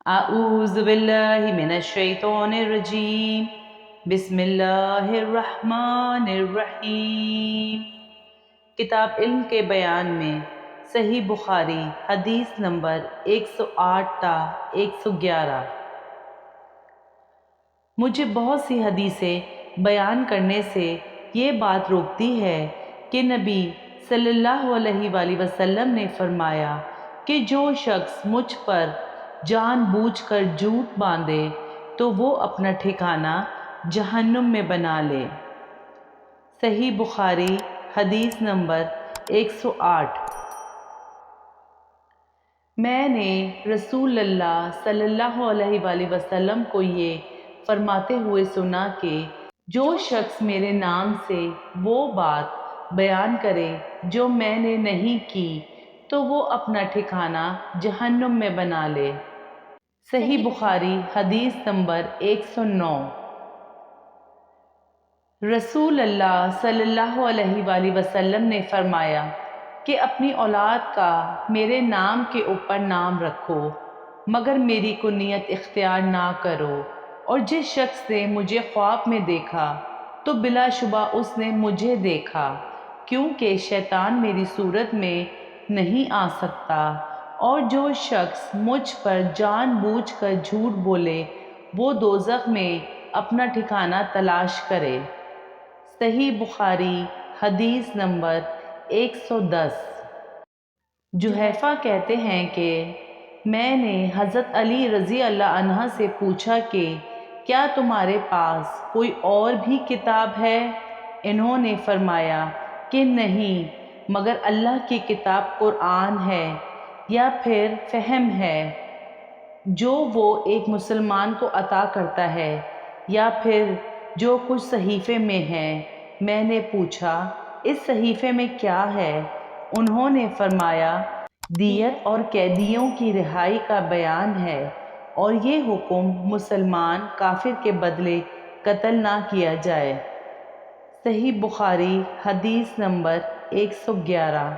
اعوذ باللہ من الشیطان الرجیم بسم اللہ الرحمن الرحیم۔ کتاب علم کے بیان میں صحیح بخاری حدیث نمبر 108 تا 111۔ مجھے بہت سی حدیثیں بیان کرنے سے یہ بات روکتی ہے کہ نبی صلی اللہ علیہ وآلہ وسلم نے فرمایا کہ جو شخص مجھ پر جان بوجھ کر جھوٹ باندھے تو وہ اپنا ٹھکانہ جہنم میں بنا لے۔ صحیح بخاری حدیث نمبر 108۔ میں نے رسول اللہ صلی اللہ علیہ وآلہ وسلم کو یہ فرماتے ہوئے سنا کہ جو شخص میرے نام سے وہ بات بیان کرے جو میں نے نہیں کی تو وہ اپنا ٹھکانہ جہنم میں بنا لے۔ صحیح بخاری حدیث نمبر 109۔ رسول اللہ صلی اللہ علیہ وآلہ وسلم نے فرمایا کہ اپنی اولاد کا میرے نام کے اوپر نام رکھو مگر میری کنیت اختیار نہ کرو، اور جس شخص نے مجھے خواب میں دیکھا تو بلا شبہ اس نے مجھے دیکھا، کیونکہ شیطان میری صورت میں نہیں آ سکتا، اور جو شخص مجھ پر جان بوجھ کر جھوٹ بولے وہ دوزخ میں اپنا ٹھکانہ تلاش کرے۔ صحیح بخاری حدیث نمبر 110۔ جحیفہ کہتے ہیں کہ میں نے حضرت علی رضی اللہ عنہ سے پوچھا کہ کیا تمہارے پاس کوئی اور بھی کتاب ہے؟ انہوں نے فرمایا کہ نہیں مگر اللہ کی کتاب قرآن ہے، یا پھر فہم ہے جو وہ ایک مسلمان کو عطا کرتا ہے، یا پھر جو کچھ صحیفے میں ہے۔ میں نے پوچھا اس صحیفے میں کیا ہے؟ انہوں نے فرمایا دیت اور قیدیوں کی رہائی کا بیان ہے، اور یہ حکم مسلمان کافر کے بدلے قتل نہ کیا جائے۔ صحیح بخاری حدیث نمبر 111۔